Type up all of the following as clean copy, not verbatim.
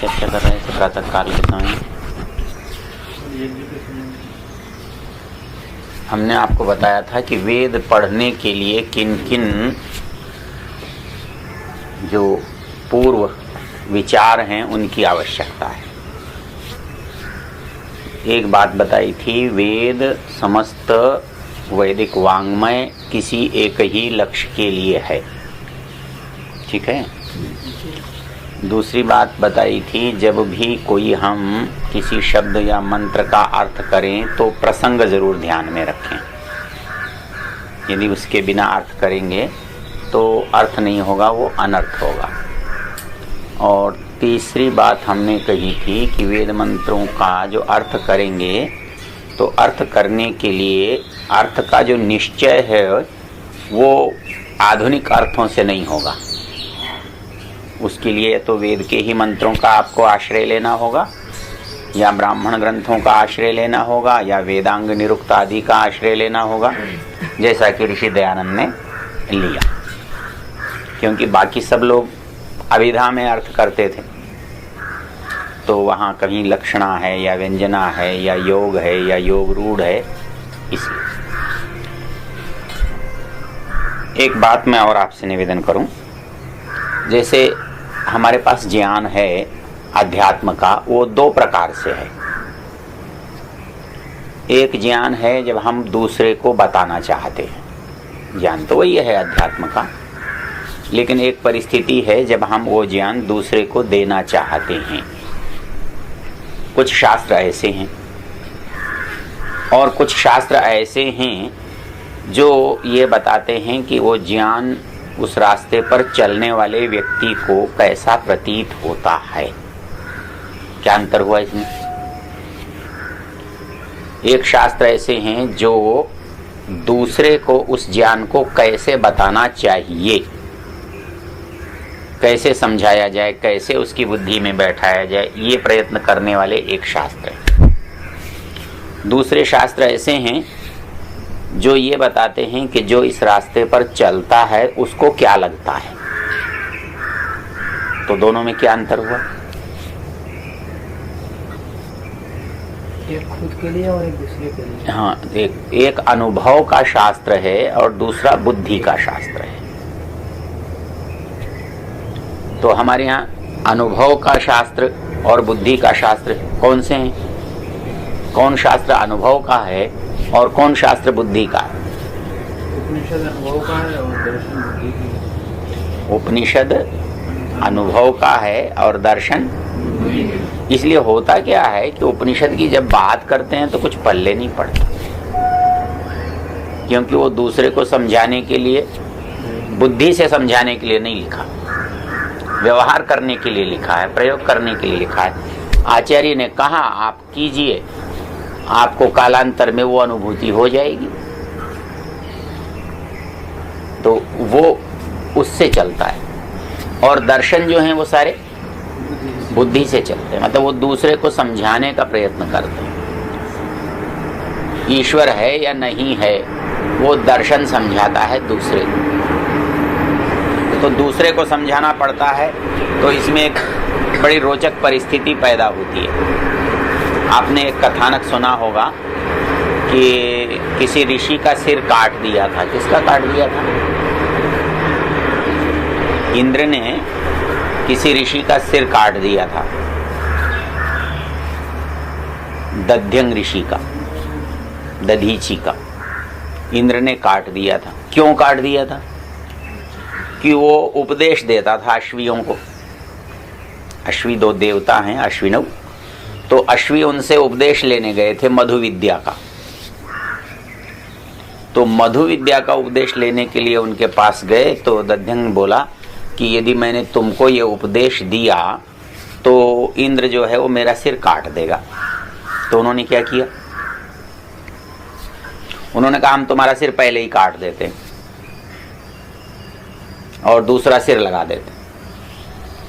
चर्चा कर रहे थे प्रातः काल के समय? हमने आपको बताया था कि वेद पढ़ने के लिए किन किन जो पूर्व विचार हैं उनकी आवश्यकता है। एक बात बताई थी, वेद समस्त वैदिक वाङ्मय किसी एक ही लक्ष्य के लिए है, ठीक है। दूसरी बात बताई थी, जब भी कोई हम किसी शब्द या मंत्र का अर्थ करें तो प्रसंग जरूर ध्यान में रखें। यदि उसके बिना अर्थ करेंगे तो अर्थ नहीं होगा, वो अनर्थ होगा। और तीसरी बात हमने कही थी कि वेद मंत्रों का जो अर्थ करेंगे तो अर्थ करने के लिए अर्थ का जो निश्चय है वो आधुनिक अर्थों से नहीं होगा। उसके लिए तो वेद के ही मंत्रों का आपको आश्रय लेना होगा, या ब्राह्मण ग्रंथों का आश्रय लेना होगा, या वेदांग निरुक्त आदि का आश्रय लेना होगा, जैसा कि ऋषि दयानंद ने लिया। क्योंकि बाकी सब लोग अभिधा में अर्थ करते थे, तो वहाँ कहीं लक्षणा है या व्यंजना है या योग है या योग रूढ़ है। इसलिए एक बात मैं और आपसे निवेदन करूं, जैसे हमारे पास ज्ञान है अध्यात्म का, वो दो प्रकार से है। एक ज्ञान है जब हम दूसरे को बताना चाहते हैं, ज्ञान तो वही है अध्यात्म का, लेकिन एक परिस्थिति है जब हम वो ज्ञान दूसरे को देना चाहते हैं। कुछ शास्त्र ऐसे हैं और कुछ शास्त्र ऐसे हैं जो ये बताते हैं कि वो ज्ञान उस रास्ते पर चलने वाले व्यक्ति को कैसा प्रतीत होता है। क्या अंतर हुआ इसमें? एक शास्त्र ऐसे हैं जो दूसरे को उस ज्ञान को कैसे बताना चाहिए, कैसे समझाया जाए, कैसे उसकी बुद्धि में बैठाया जाए, ये प्रयत्न करने वाले एक शास्त्र है। दूसरे शास्त्र ऐसे हैं जो ये बताते हैं कि जो इस रास्ते पर चलता है उसको क्या लगता है। तो दोनों में क्या अंतर हुआ? एक खुद के लिए और एक दूसरे के लिए। हाँ, एक अनुभव का शास्त्र है और दूसरा बुद्धि का शास्त्र है। तो हमारे यहाँ अनुभव का शास्त्र और बुद्धि का शास्त्र कौन से हैं? कौन शास्त्र अनुभव का है और कौन शास्त्र बुद्धि का है? उपनिषद अनुभव का है और दर्शन बुद्धि की। उपनिषद अनुभव का है और दर्शन। इसलिए होता क्या है कि उपनिषद की जब बात करते हैं तो कुछ पल्ले नहीं पड़ता, क्योंकि वो दूसरे को समझाने के लिए, बुद्धि से समझाने के लिए नहीं लिखा, व्यवहार करने के लिए लिखा है, प्रयोग करने के लिए लिखा है। आचार्य ने कहा आप कीजिए, आपको कालांतर में वो अनुभूति हो जाएगी। तो वो उससे चलता है। और दर्शन जो हैं वो सारे बुद्धि से चलते हैं, मतलब वो दूसरे को समझाने का प्रयत्न करते हैं। ईश्वर है या नहीं है वो दर्शन समझाता है दूसरे को, तो दूसरे को समझाना पड़ता है। तो इसमें एक बड़ी रोचक परिस्थिति पैदा होती है। आपने एक कथानक सुना होगा कि किसी ऋषि का सिर काट दिया था। किसका काट दिया था? इंद्र ने किसी ऋषि का सिर काट दिया था, दध्यंग ऋषि का, दधीची का इंद्र ने काट दिया था। क्यों काट दिया था? कि वो उपदेश देता था अश्वियों को। अश्वी दो देवता हैं, अश्विनव। तो अश्वी उनसे उपदेश लेने गए थे मधु विद्या का। तो मधु विद्या का उपदेश लेने के लिए उनके पास गए तो दध्यंग बोला कि यदि मैंने तुमको ये उपदेश दिया तो इंद्र जो है वो मेरा सिर काट देगा। तो उन्होंने क्या किया? उन्होंने कहा हम तुम्हारा सिर पहले ही काट देते और दूसरा सिर लगा देते।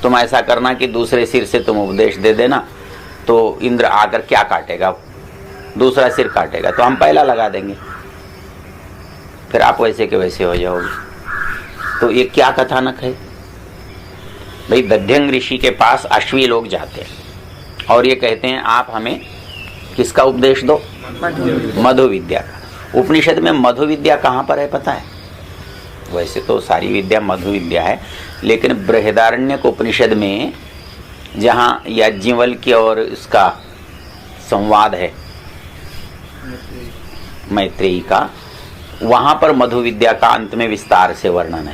तुम ऐसा करना कि दूसरे सिर से तुम उपदेश दे देना, तो इंद्र आकर क्या काटेगा? दूसरा सिर काटेगा, तो हम पहला लगा देंगे, फिर आप वैसे के वैसे हो जाओगे। तो ये क्या कथानक है? भाई दध्यंग ऋषि के पास अश्वी लोग जाते हैं और ये कहते हैं आप हमें किसका उपदेश दो? मधु विद्या का। उपनिषद में मधु विद्या कहाँ पर है पता है? वैसे तो सारी विद्या मधु विद्या है, लेकिन बृहदारण्यक उपनिषद में जहाँ याज्ञवल्क्य और इसका संवाद है मैत्रेयी का, वहाँ पर मधु विद्या का अंत में विस्तार से वर्णन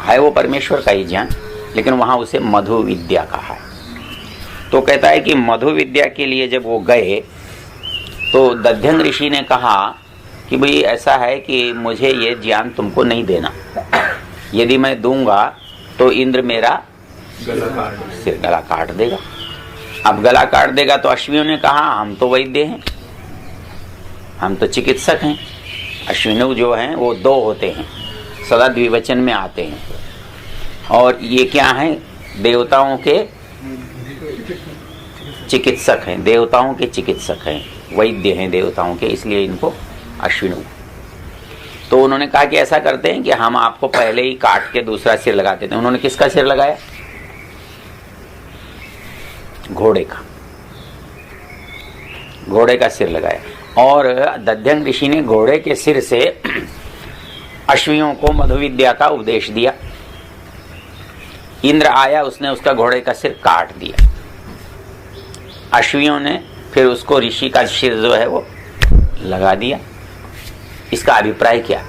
है वो परमेश्वर का ही ज्ञान, लेकिन वहाँ उसे मधु विद्या कहा है। तो कहता है कि मधु विद्या के लिए जब वो गए तो दध्यंग ऋषि ने कहा कि भाई ऐसा है कि मुझे ये ज्ञान तुमको नहीं देना, यदि मैं दूंगा तो इंद्र मेरा गला काट देगा। अब गला काट देगा तो अश्विनों ने कहा हम तो वैद्य हैं, हम तो चिकित्सक हैं। अश्विनों जो हैं वो दो होते हैं, सदा द्विवचन में आते हैं, और ये क्या हैं? देवताओं के चिकित्सक हैं, देवताओं के चिकित्सक हैं, वैद्य हैं देवताओं के, इसलिए इनको अश्विनों। तो उन्होंने कहा कि ऐसा करते हैं कि हम आपको पहले ही काट के दूसरा सिर लगा देते हैं। उन्होंने किसका सिर लगाया? घोड़े का, घोड़े का सिर लगाया। और दध्यंग ऋषि ने घोड़े के सिर से अश्वियों को मधु विद्या का उपदेश दिया। इंद्र आया, उसने उसका घोड़े का सिर काट दिया। अश्वियों ने फिर उसको ऋषि का सिर जो है वो लगा दिया। इसका अभिप्राय क्या?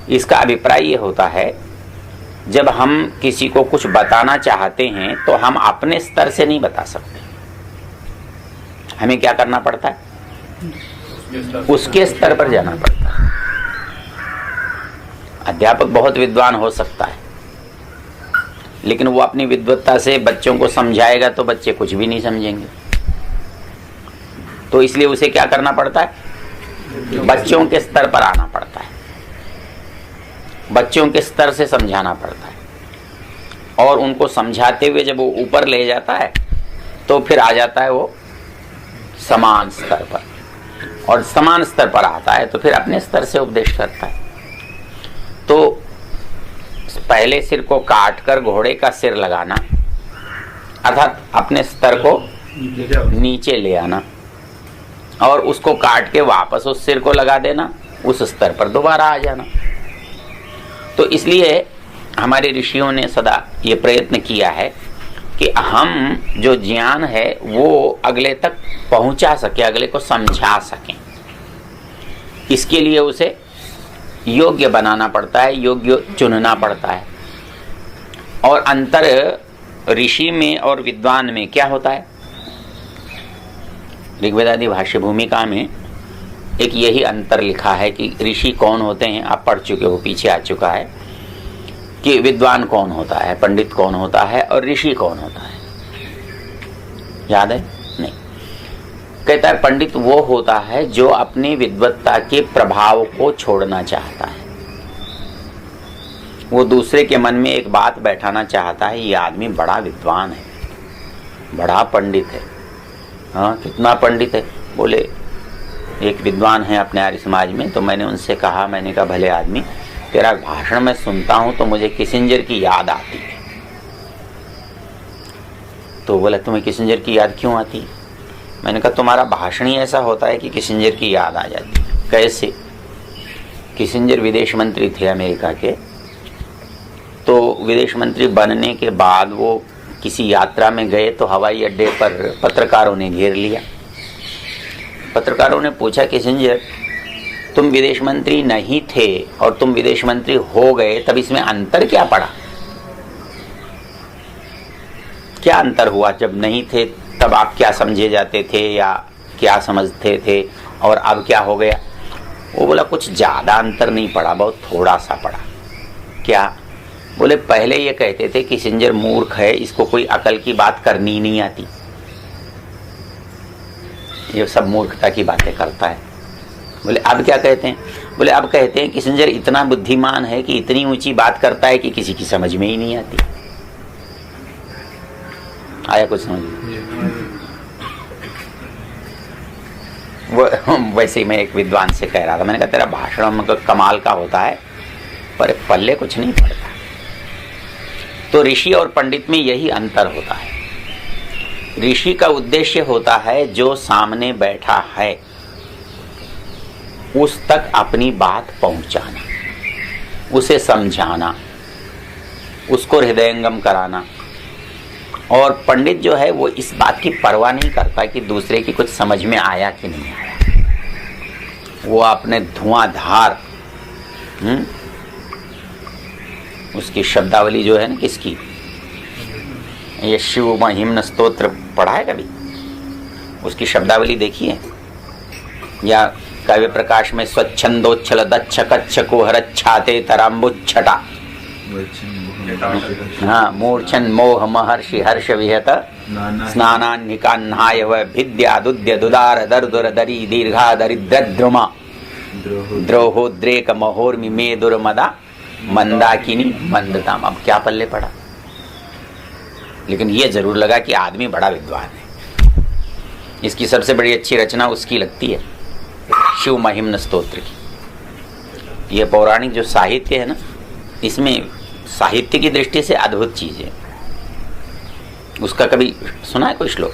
इसका अभिप्राय ये होता है, जब हम किसी को कुछ बताना चाहते हैं तो हम अपने स्तर से नहीं बता सकते, हमें क्या करना पड़ता है? उसके स्तर पर जाना पड़ता है। अध्यापक बहुत विद्वान हो सकता है, लेकिन वो अपनी विद्वत्ता से बच्चों को समझाएगा तो बच्चे कुछ भी नहीं समझेंगे। तो इसलिए उसे क्या करना पड़ता है? बच्चों के स्तर पर आना पड़ता है, बच्चों के स्तर से समझाना पड़ता है, और उनको समझाते हुए जब वो ऊपर ले जाता है तो फिर आ जाता है वो समान स्तर पर, और समान स्तर पर आता है तो फिर अपने स्तर से उपदेश करता है। तो पहले सिर को काट कर घोड़े का सिर लगाना, अर्थात अपने स्तर को नीचे ले आना, और उसको काट के वापस उस सिर को लगा देना, उस स्तर पर दोबारा आ जाना। तो इसलिए हमारे ऋषियों ने सदा ये प्रयत्न किया है कि हम जो ज्ञान है वो अगले तक पहुंचा सके, अगले को समझा सकें। इसके लिए उसे योग्य बनाना पड़ता है, योग्य चुनना पड़ता है। और अंतर ऋषि में और विद्वान में क्या होता है? ऋग्वेदादि भाष्य भूमिका में एक यही अंतर लिखा है कि ऋषि कौन होते हैं, आप पढ़ चुके हो, पीछे आ चुका है कि विद्वान कौन होता है, पंडित कौन होता है और ऋषि कौन होता है। याद है? नहीं। कहता है पंडित वो होता है जो अपनी विद्वत्ता के प्रभाव को छोड़ना चाहता है, वो दूसरे के मन में एक बात बैठाना चाहता है, ये आदमी बड़ा विद्वान है, बड़ा पंडित है। हाँ, कितना पंडित है? बोले एक विद्वान है अपने आर्य समाज में, तो मैंने उनसे कहा, मैंने कहा भले आदमी, तेरा भाषण मैं सुनता हूं तो मुझे किसिंजर की याद आती है। तो बोला तुम्हें किसिंजर की याद क्यों आती है? मैंने कहा तुम्हारा भाषण ही ऐसा होता है कि किसिंजर की याद आ जाती है। कैसे? किसिंजर विदेश मंत्री थे अमेरिका के, तो विदेश मंत्री बनने के बाद वो किसी यात्रा में गए तो हवाई अड्डे पर पत्रकारों ने घेर लिया। पत्रकारों ने पूछा किसिंजर तुम विदेश मंत्री नहीं थे और तुम विदेश मंत्री हो गए, तब इसमें अंतर क्या पड़ा? क्या अंतर हुआ? जब नहीं थे तब आप क्या समझे जाते थे या क्या समझते थे, और अब क्या हो गया? वो बोला कुछ ज्यादा अंतर नहीं पड़ा, बहुत थोड़ा सा पड़ा। क्या? बोले पहले ये कहते थे किसिंजर मूर्ख है, इसको कोई अकल की बात करनी ही नहीं आती, ये सब मूर्खता की बातें करता है। बोले अब क्या कहते हैं? बोले अब कहते हैं किसिंजर इतना बुद्धिमान है कि इतनी ऊंची बात करता है कि किसी की समझ में ही नहीं आती। आया कुछ समझ? वो वैसे ही मैं एक विद्वान से कह रहा था, मैंने कहा तेरा भाषण कमाल का होता है पर पल्ले कुछ नहीं पड़ता। तो ऋषि और पंडित में यही अंतर होता है। ऋषि का उद्देश्य होता है जो सामने बैठा है उस तक अपनी बात पहुंचाना, उसे समझाना, उसको हृदयंगम कराना। और पंडित जो है वो इस बात की परवाह नहीं करता कि दूसरे की कुछ समझ में आया कि नहीं आया। वो अपने धुआंधार उसकी शब्दावली जो है ना, किसकी, ये शिव महिम्न स्तोत्र पढ़ा है कभी? उसकी शब्दावली देखी है? या काव्य प्रकाश में स्वच्छंदोच्छल दच्छ कच्छ कुहरच्छाते तराम्बुच्छटा, हाँ, मूर्छन मोह महर्षि हर्ष विहत स्नानान्निकान्हाय भिद्यादुद्य दुदार दर्दुर दरी दीर्घा दरिद्रद्रुमा द्रोहोद्रेक महोर्मि मे दुर्मदा मंदाकिनी मंदताम। अब क्या पल्ले पड़ा, लेकिन ये जरूर लगा कि आदमी बड़ा विद्वान है। इसकी सबसे बड़ी अच्छी रचना उसकी लगती है, शिव महिम्न स्तोत्र की। ये पौराणिक जो साहित्य है ना, इसमें साहित्य की दृष्टि से अद्भुत चीज है। उसका कभी सुना है कोई श्लोक?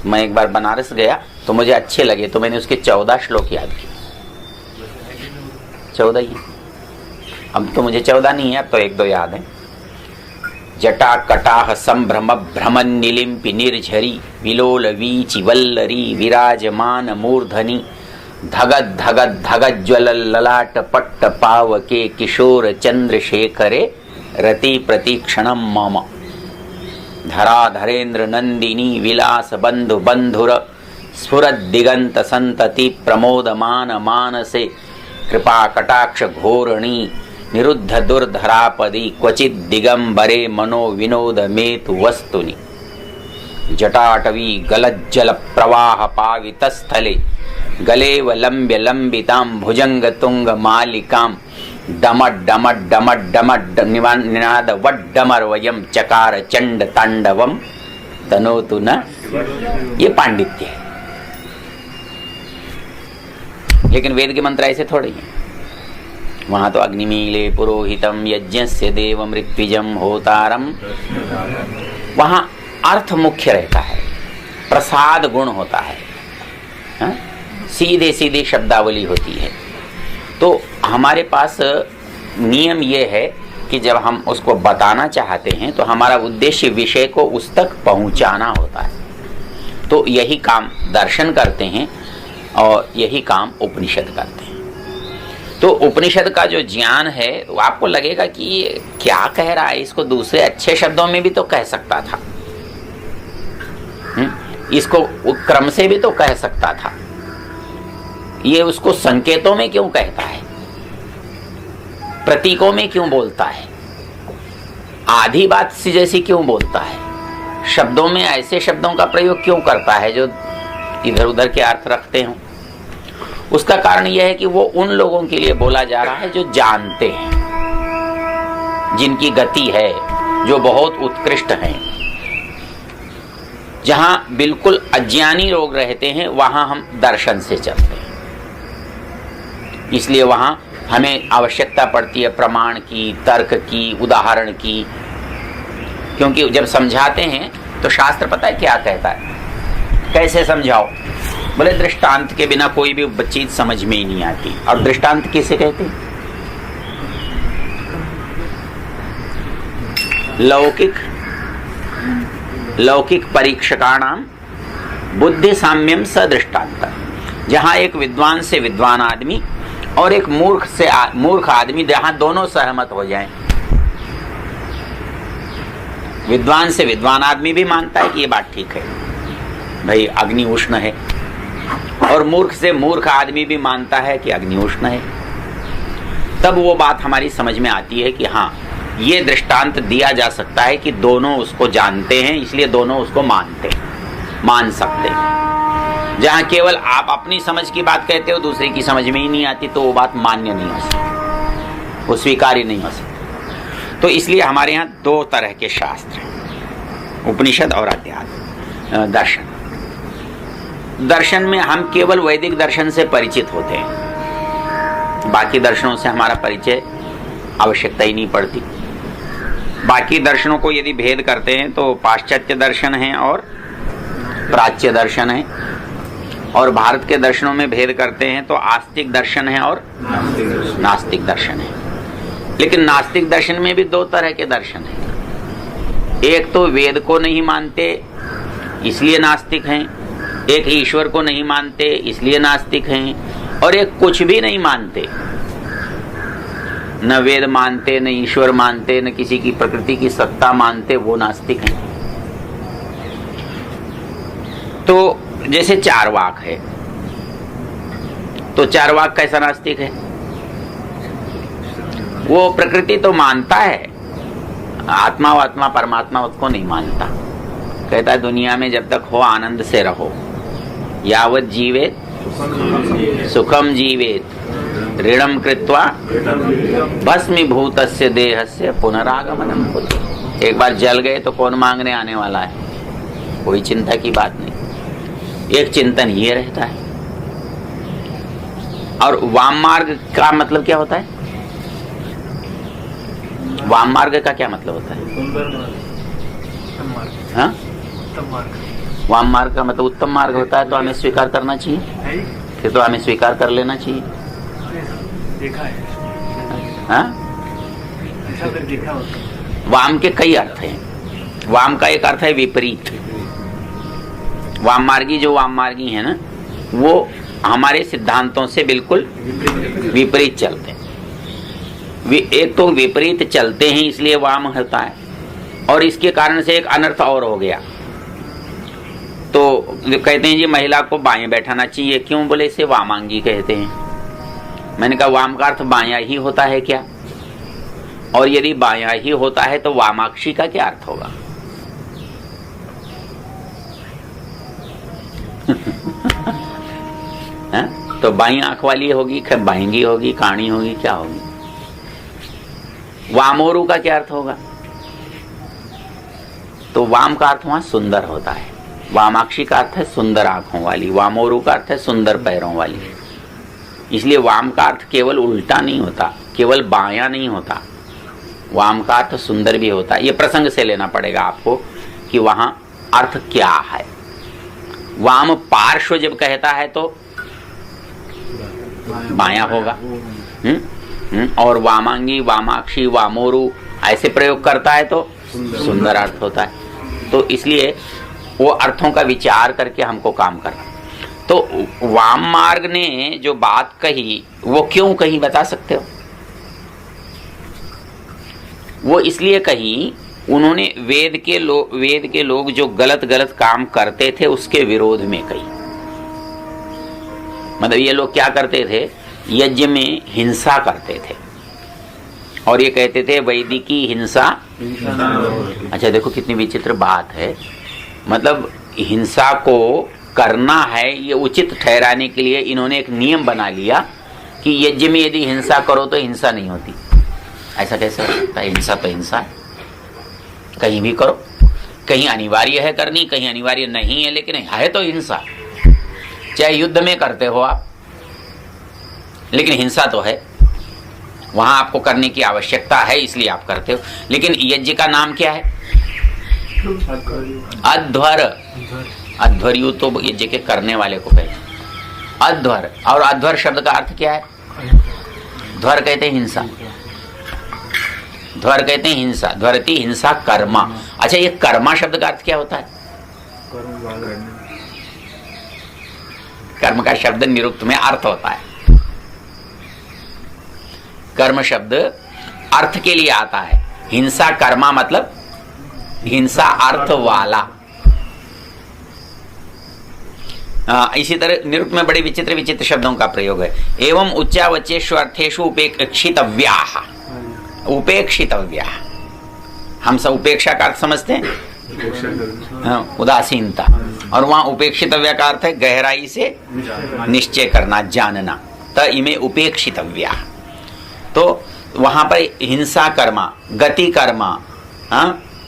मैं एक बार बनारस गया तो मुझे अच्छे लगे, तो मैंने उसके 14 श्लोक याद किए। 14 ही, अब तो मुझे 14 नहीं है, अब तो 1-2 याद है। जटा कटाह संभ्रम भ्रमन निलिम्पि निर्झरी विलोल वीचि वल्लरी विराजमान मूर्धनि धगद धगद धगद ज्वल ललाट पट्ट पावके किशोर चंद्रशेखरे रति प्रतीक्षणम मम धरा धरेन्द्र नंदिनी विलास बंधु बंधुर स्फुरद दिगंत संतति प्रमोदमान मानसे कृपा कटाक्ष घोरणी निरुद्ध दुर्धरापदी क्वचित दिगंबरे मनो विनोद मेतु वस्तुनि जटाटवी गलज्जल प्रवाह पावित स्थले गलेव लंब्य लंबितां भुजंग तुंग मालिकां डमड डमड डमड डमड निनाद वड्डमर वयम चकार चंड तांडवम तनोतु न। ये पांडित्य है। लेकिन वेद के मंत्र ऐसे थोड़े हैं। वहां तो अग्निमीले पुरोहितम यज्ञस्य देव मृत्विजम होतारम, वहां अर्थ मुख्य रहता है, प्रसाद गुण होता है, हा? सीधे सीधे शब्दावली होती है। तो हमारे पास नियम यह है कि जब हम उसको बताना चाहते हैं तो हमारा उद्देश्य विषय को उस तक पहुंचाना होता है। तो यही काम दर्शन करते हैं और यही काम उपनिषद करते हैं। तो उपनिषद का जो ज्ञान है वो आपको लगेगा कि ये क्या कह रहा है, इसको दूसरे अच्छे शब्दों में भी तो कह सकता था, इसको क्रम से भी तो कह सकता था, ये उसको संकेतों में क्यों कहता है, प्रतीकों में क्यों बोलता है, आधी बात सी जैसी क्यों बोलता है, शब्दों में ऐसे शब्दों का प्रयोग क्यों करता है जो इधर उधर के अर्थ रखते हों। उसका कारण यह है कि वो उन लोगों के लिए बोला जा रहा है जो जानते हैं, जिनकी गति है, जो बहुत उत्कृष्ट हैं। जहां बिल्कुल अज्ञानी लोग रहते हैं वहां हम दर्शन से चलते हैं। इसलिए वहां हमें आवश्यकता पड़ती है प्रमाण की, तर्क की, उदाहरण की, क्योंकि जब समझाते हैं तो शास्त्र पता है क्या कहता है, कैसे समझाओ, बोले दृष्टांत के बिना कोई भी चीज समझ में ही नहीं आती। और दृष्टांत किसे कहते हैं? लौकिक परीक्षकाणाम बुद्धि साम्यम स दृष्टांत। जहां एक विद्वान से विद्वान आदमी और एक मूर्ख से मूर्ख आदमी, जहां दोनों सहमत हो जाएं। विद्वान से विद्वान आदमी भी मानता है कि ये बात ठीक है, भाई अग्नि उष्ण है, और मूर्ख से मूर्ख आदमी भी मानता है कि अग्नि उष्ण है। तब वो बात हमारी समझ में आती है कि हाँ, ये दृष्टांत दिया जा सकता है कि दोनों उसको जानते हैं, इसलिए दोनों उसको मान सकते हैं। जहां केवल आप अपनी समझ की बात कहते हो, दूसरे की समझ में ही नहीं आती, तो वो बात मान्य नहीं हो सकती, वो स्वीकार्य नहीं हो सकती। तो इसलिए हमारे यहाँ 2 तरह के शास्त्र हैं, उपनिषद और अध्यात्म दर्शन। दर्शन में हम केवल वैदिक दर्शन से परिचित होते हैं, बाकी दर्शनों से हमारा परिचय आवश्यकता ही नहीं पड़ती। बाकी दर्शनों को यदि भेद करते हैं तो पाश्चात्य दर्शन है और प्राच्य दर्शन है, और भारत के दर्शनों में भेद करते हैं तो आस्तिक दर्शन है और नास्तिक दर्शन है। लेकिन नास्तिक दर्शन में भी दो तरह के दर्शन हैं। एक तो वेद को नहीं मानते इसलिए नास्तिक हैं, एक ईश्वर को नहीं मानते इसलिए नास्तिक हैं, और एक कुछ भी नहीं मानते, न वेद मानते न ईश्वर मानते न किसी की प्रकृति की सत्ता मानते, वो नास्तिक हैं। तो जैसे चारवाक है, तो चारवाक कैसा नास्तिक है? वो प्रकृति तो मानता है, आत्मा परमात्मा उसको नहीं मानता। कहता है दुनिया में जब तक हो आनंद से रहो, यावत जीवेत सुखम जीवेत ऋणम कृत्वा भस्मीभूतस्य देहस्य पुनरागमनम कुतः। एक बार जल गए तो कौन मांगने आने वाला है? कोई चिंता की बात नहीं। एक चिंतन ये रहता है। और वाम मार्ग का मतलब क्या होता है? वाम मार्ग का क्या मतलब होता है? हाँ? वाम मार्ग का मतलब उत्तम मार्ग होता है, तो हमें स्वीकार करना चाहिए, फिर तो हमें स्वीकार कर लेना चाहिए। देखा है। हाँ? वाम के कई अर्थ हैं। वाम का एक अर्थ है विपरीत। वाम मार्गी जो वाम मार्गी है ना, वो हमारे सिद्धांतों से बिल्कुल विपरीत चलते हैं। एक तो विपरीत चलते हैं इसलिए वाम होता है, और इसके कारण से एक अनर्थ और हो गया। तो कहते हैं जी महिला को बाएं बैठाना चाहिए, क्यों? बोले इसे वामांगी कहते हैं। मैंने कहा वाम का अर्थ बायां ही होता है क्या? और यदि बायां ही होता है तो वामाक्षी का क्या अर्थ होगा? तो बाई आंख वाली होगी, बाएंगी होगी, काणी होगी, क्या होगी? वामोरु का क्या अर्थ होगा? तो वाम का अर्थ वहां सुंदर होता है। वामाक्षी का अर्थ है सुंदर आंखों वाली, वामोरु का अर्थ है सुंदर पैरों वाली। इसलिए वाम का अर्थ केवल उल्टा नहीं होता, केवल बायां नहीं होता, वाम का अर्थ सुंदर भी होता है। ये प्रसंग से लेना पड़ेगा आपको कि वहां अर्थ क्या है। वाम पार्श्व जब कहता है तो बायां होगा, और वामांगी, वामाक्षी, वामोरु ऐसे प्रयोग करता है तो सुंदर अर्थ होता है। तो इसलिए वो अर्थों का विचार करके हमको काम करना। तो वाम मार्ग ने जो बात कही वो क्यों कही बता सकते हो? वो इसलिए कही, उन्होंने वेद के लोग जो गलत गलत काम करते थे उसके विरोध में कही। मतलब ये लोग क्या करते थे? यज्ञ में हिंसा करते थे, और ये कहते थे वैदिकी हिंसा। अच्छा देखो कितनी विचित्र बात है। मतलब हिंसा को करना है ये उचित ठहराने के लिए इन्होंने एक नियम बना लिया कि यज्ञ में यदि हिंसा करो तो हिंसा नहीं होती। ऐसा कैसे हो सकता है? हिंसा तो हिंसा है, कहीं भी करो, कहीं अनिवार्य है करनी, कहीं अनिवार्य नहीं है, लेकिन है तो हिंसा। चाहे युद्ध में करते हो आप, लेकिन हिंसा तो है, वहां आपको करने की आवश्यकता है इसलिए आप करते हो। लेकिन यज्ञ का नाम क्या है? अध्वर। अध्वर्यु तो यज्ञ के करने वाले को कहते अध्वर। और अध्वर शब्द का अर्थ क्या है? ध्वर कहते हैं हिंसा, ध्वर कहते हैं हिंसा, ध्वरति हिंसा कर्मा। अच्छा ये कर्मा शब्द का अर्थ क्या होता है? कर्म का शब्द निरुक्त में अर्थ होता है। कर्म शब्द अर्थ के लिए आता है, हिंसा कर्मा मतलब हिंसा अर्थ वाला। इसी तरह निरुक्त में बड़े विचित्र विचित्र शब्दों का प्रयोग है। एवं उच्चावचेषु अर्थेषु उपेक्षितव्याः। उपेक्षितव्याः, हम सब उपेक्षा का अर्थ समझते हैं, उदासीनता, और वहां उपेक्षितव्या का अर्थ है गहराई से निश्चय करना, जानना। त इमे उपेक्षितव्या। तो वहां पर हिंसा कर्मा, गति कर्मा,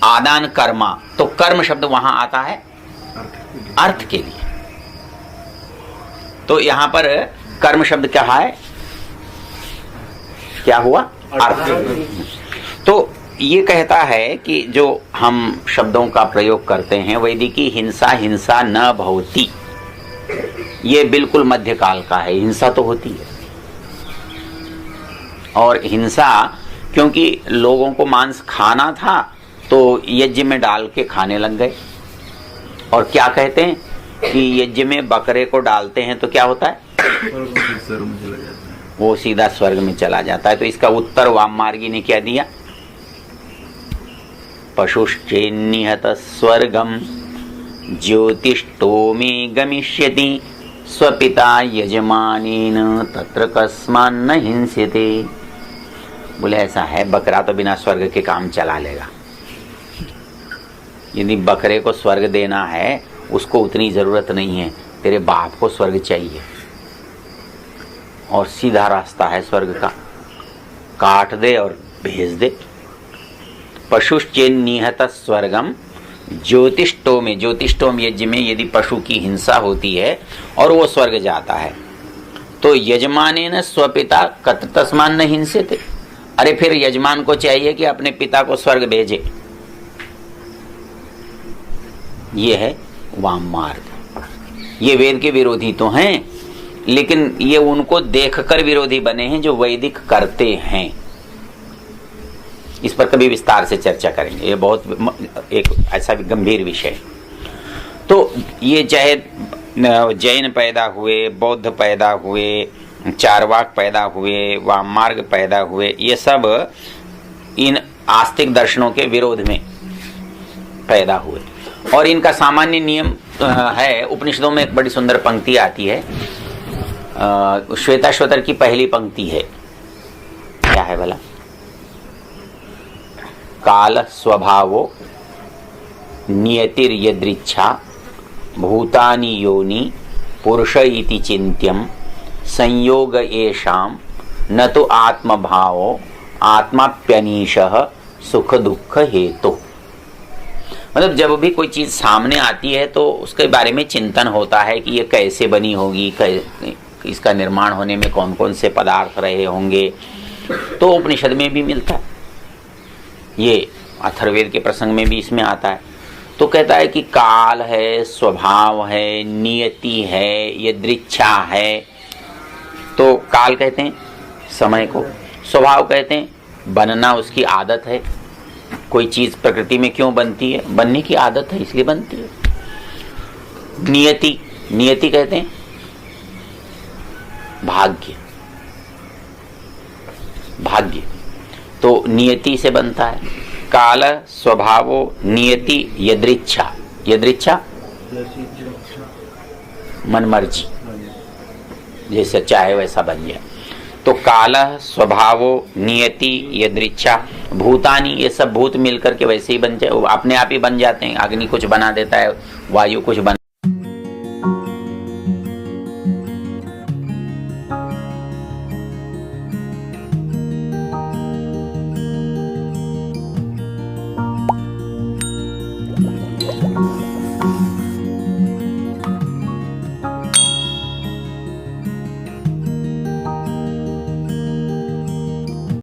आदान कर्मा, तो कर्म शब्द वहां आता है अर्थ के लिए। तो यहां पर कर्म शब्द क्या है? क्या हुआ? अर्थ। तो ये कहता है कि जो हम शब्दों का प्रयोग करते हैं, वैदिकी हिंसा हिंसा न भवति, ये बिल्कुल मध्यकाल का है। हिंसा तो होती है, और हिंसा क्योंकि लोगों को मांस खाना था तो यज्ञ में डाल के खाने लग गए। और क्या कहते हैं कि यज्ञ में बकरे को डालते हैं तो क्या होता है, वो सीधा स्वर्ग में चला जाता है। तो इसका उत्तर वाममार्गी ने क्या दिया, पशुश्चेन्निहत स्वर्गम ज्योतिष्टोमे गमिष्यति स्वपिता यजमानेन तत्र कस्मान्न हिंस्यते। बोले ऐसा है, बकरा तो बिना स्वर्ग के काम चला लेगा। यदि बकरे को स्वर्ग देना है, उसको उतनी जरूरत नहीं है, तेरे बाप को स्वर्ग चाहिए और सीधा रास्ता है स्वर्ग का, काट दे और भेज दे। पशुश्चेन्निहत स्वर्गम ज्योतिष्टोम, ज्योतिष्टोम यज्ञ में यदि पशु की हिंसा होती है और वो स्वर्ग जाता है तो यजमानेन स्वपिता कत तस्मान न हिंस्यते। अरे फिर यजमान को चाहिए कि अपने पिता को स्वर्ग भेजे। ये है वाम मार्ग। ये वेद के विरोधी तो हैं, लेकिन ये उनको देखकर विरोधी बने हैं जो वैदिक करते हैं। इस पर कभी विस्तार से चर्चा करेंगे, ये बहुत एक ऐसा भी गंभीर विषय। तो ये चाहे जैन पैदा हुए, बौद्ध पैदा हुए, चारवाक पैदा हुए, वाममार्ग पैदा हुए, ये सब इन आस्तिक दर्शनों के विरोध में पैदा हुए। और इनका सामान्य नियम है, उपनिषदों में एक बड़ी सुंदर पंक्ति आती है, श्वेताश्वतर की पहली पंक्ति है, क्या है भला, काल स्वभावो नियतिर यदृच्छा भूतानि योनि पुरुष इति चिंत्यम संयोग एषाम न तो आत्मभावो आत्माप्यनीशः सुख दुख हेतु। मतलब जब भी कोई चीज सामने आती है तो उसके बारे में चिंतन होता है कि ये कैसे बनी होगी, इसका निर्माण होने में कौन कौन से पदार्थ रहे होंगे। तो उपनिषद में भी मिलता है, ये अथर्ववेद के प्रसंग में भी इसमें आता है। तो कहता है कि काल है, स्वभाव है, नियति है, यदृच्छा है। तो काल कहते हैं समय को, स्वभाव कहते हैं बनना उसकी आदत है। कोई चीज प्रकृति में क्यों बनती है, बनने की आदत है इसलिए बनती है। नियति, नियति कहते हैं भाग्य, भाग्य तो नियति से बनता है। काल स्वभावो नियति यदृच्छा, यदृच्छा मन मर्जी, जैसे चाहे वैसा बन जाए। तो काल स्वभावो नियति यदृच्छा भूतानि, ये सब भूत मिलकर के वैसे ही बन जाए, अपने आप ही बन जाते हैं। अग्नि कुछ बना देता है, वायु कुछ बना